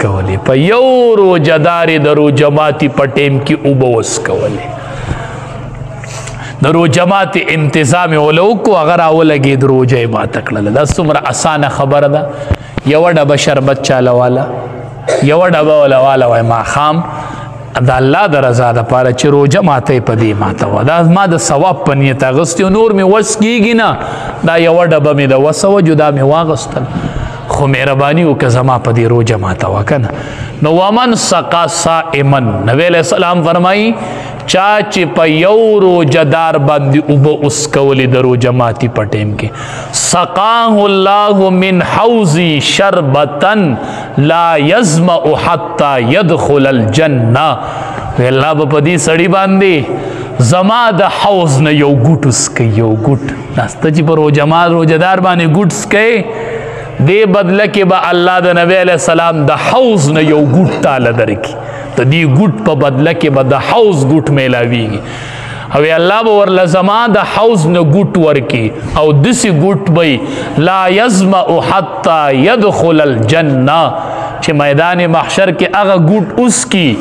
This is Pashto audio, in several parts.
وسکولی پا یو روجہ داری در روجہ ماتی پا ٹیم کی اوبا وسکولی در روجہ ماتی انتظام ولو کو اگر آو لگی در روجہ ماتا کلل دا سمرا آسان خبر دا یو ڈبا شربت چالا والا یو ڈبا والا وای ما خام دا اللہ دا رضا دا پارا چی روجہ ماتا پا دی ماتا وا دا ما دا ثواب پنیتا غستی و نور می وس کیگی نا دا یو ڈبا می دا وسو جدا می واغستل خو مہربانی او که زما پا دی روجہ ماتا وا کنا نو ومن سقا سائمن نبی علیہ السلام فرمائی چاچی پا یو روجہ دار باندی اوبا اسکولی در روجہ ماتی پا ٹیم کی سقاہ اللہ من حوزی شربتن لا یزمع حتی یدخل الجنہ وی اللہ با پا دی سڑی باندی زما دا حوز نا یو گوٹ اسکی یو گوٹ ناستا چی پا روجہ دار باندی گوٹ اسکی دے بدلکی با اللہ دا نبی علیہ السلام دا حوز نا یو گوٹ تالا درکی تا دی گوٹ پا بدلکی با دا حوز گوٹ میلاویگی اوی اللہ با ورلا زمان دا حوز نا گوٹ ورکی او دسی گوٹ بای لا یزمع حتی یدخل الجنہ چی میدان محشر کے اغا گوٹ اس کی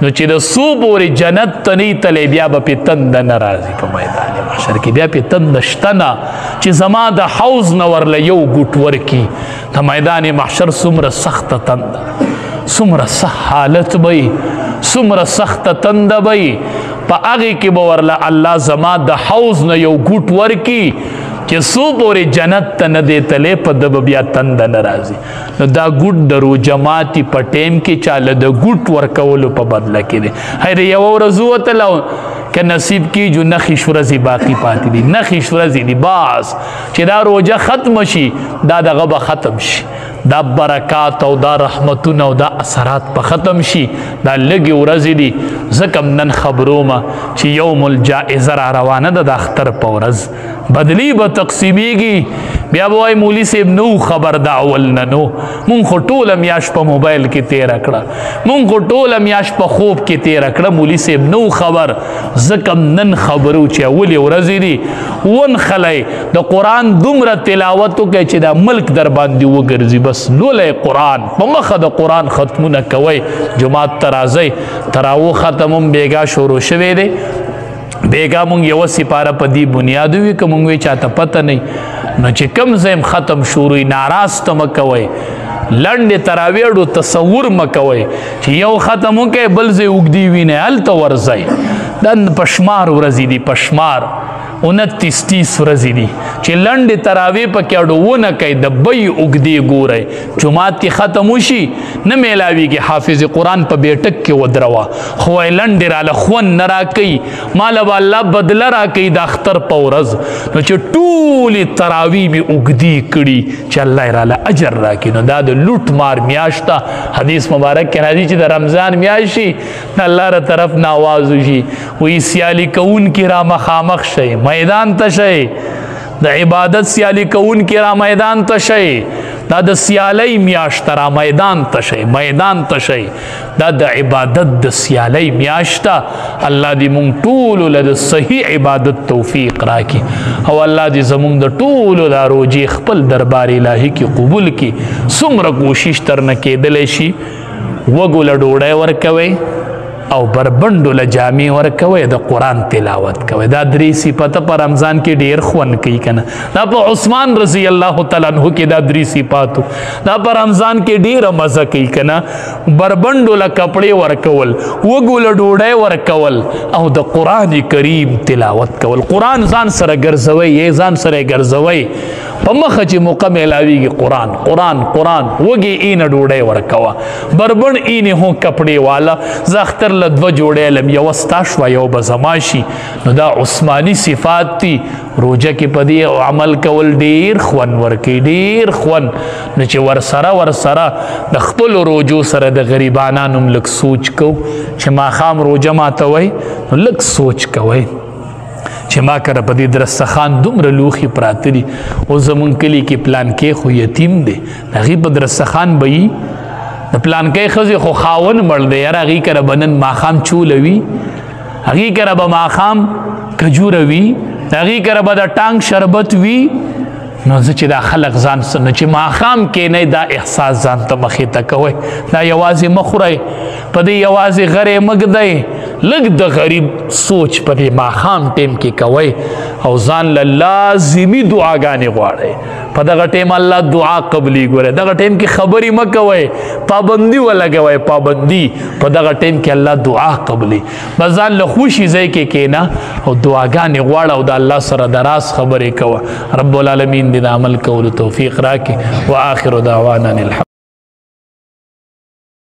نو چی دا سو پوری جنت تنی تلے بیا با پی تند نرازی پا میدان محشر کی بیا پی تند شتنا چی زمان دا حوز نورلا یو گوٹ ورکی تا میدان محشر سمر سخت تند سمر سخت حالت بئی سمر سخت تند بئی پا اغی کی باورلا اللہ زمان دا حوز نا یو گوٹ ورکی کہ سو پوری جنت تا ندے تلے پا دب بیا تند نرازی نو دا گوٹ درو جماعتی پا ٹیم کی چال دا گوٹ ورکولو پا بدلا کی دے حیر یو رزوت لاؤ کہ نصیب کی جو نخیش ورزی باقی پاتی دی نخیش ورزی دی باز چی دا روجہ ختم شی دا دا غبا ختم شی دا برکات او دا رحمتون او دا اثرات پا ختم شی دا لگی ورزی دی زکم نن خبروما چی یوم الجائزہ را روانه دا اختر پا ورز بدلی با تقسیمی گی بیا بوائی مولی سیب نو خبر دا اولنا نو مون خو طول میاش پا موبائل کی تیر اکڑا مون خو طول میاش پا خوب کی تیر اکڑا مولی سیب نو خبر زکم نن خبرو چی اولی ورزی دی ون خلی دا قرآن دمرا تلاوتو که چی دا ملک در باندی وگرزی بس لولے قرآن پا مخ دا قرآن ختمونا کوئی جماعت ترازی تراو ختمم بیگا شروع شوی دے بیگا مونگ یو سپارا پا دی بنیادوی که مونگوی چاہتا پتہ نہیں نو چی کم زیم ختم شروعی ناراست مکوئی لنڈ تراویڑو تصور مکوئی چی یو ختمو که بلزے اگدیوی نے حل تو ورزائی دن پشمار ورزی دی پشمار 29-30 ورزی دی چی لنڈ تراوی پا کیاڑو وہ نکای دبئی اگدی گو رہے جماعت کی ختموشی نمیلاوی کی حافظ قرآن پا بیٹک کے ودروا خواہ لنڈ رالا خون نرا کئی مالا با اللہ بدل را کئی دا اختر پا ورز نو چی طول تراوی میں اگدی کڑی چی اللہ رالا اجر را کی نو دا لوٹ مار میاشتا حدیث مبارک کے نازی چی دا رمضان میاشی نا اللہ را طرف ناوازو شی وی سیالی کون کی را مخامخ شئی میدان تشئی دا عبادت سیالی کون کی را میدان تشئی دا دا سیالی میاشتا را میدان تشئی میدان تشئی دا دا عبادت دا سیالی میاشتا اللہ دی مونگ طولو لدا صحیح عبادت توفیق راکی او اللہ دی زمونگ دا طولو دا روجی خپل دربار الہی کی قبول کی سمر کوشش ترنکی دلیشی وگو لڈوڑے ورکوئی او بربندو لجامی ورکوئی دا قرآن تلاوت کوئی دا دری صفتا پر رمضان کی دیر خون کی کنا دا پا عثمان رضی اللہ تعالیٰ عنہ کی دا دری صفاتو دا پر رمضان کی دیر مزہ کی کنا بربندو لکپڑے ورکول وگو لڈوڑے ورکول او دا قرآن کریم تلاوت کول قرآن زان سر گرزوئی یہ زان سر گرزوئی پا مخچی موقع میلاوی گی قرآن قرآن قرآن وگی این ڈوڑے ورکوا بربند این ہوں کپڑے والا زاختر لدو جوڑے لم یو استاشوا یو بزماشی نو دا عثمانی صفات تی روجہ کی پدی عمل کول دیر خون ورکی دیر خون نو چی ورسرا دخپل روجو سر دا غریبانانم لک سوچ کو چی ما خام روجہ ماتوئی نو لک سوچ کوئی چی ما کر پدی درستخان دمر لوخی پراتی دی او زمون کلی کی پلان کے خو یتیم دے غیب درستخان بئی دا پلان کے خزی خو خاون مرد دے یار اگی کر بنن ماخام چولوی اگی کر با ماخام کجوروی اگی کر با دا ٹانگ شربت وی نو زه چې دا خلق ځان نو چې ماښام کینئ دا احساس ځان ته مخې ته کوئ دا یوازې مه خورئ په دې یوازې غرې مه ږدئ لږ د غریب سوچ په دې ماښام ټیم کې کوئ او ځان له لازمي دعاګانې غواړئ په دغه ټیم الله دعا قبلي ګوره دغه ټیم کې خبرې مه کوئ پابندي ولګوئ پابندي په دغه ټیم کې الله دعا قبلي بس ځان له خوشي ځای کې کښېنه او دعاګانې غواړه او د الله سره د راز خبرې کوه رب العالمین دې د عمل کولو توفیق راکړي وآخر دعوانا الحمد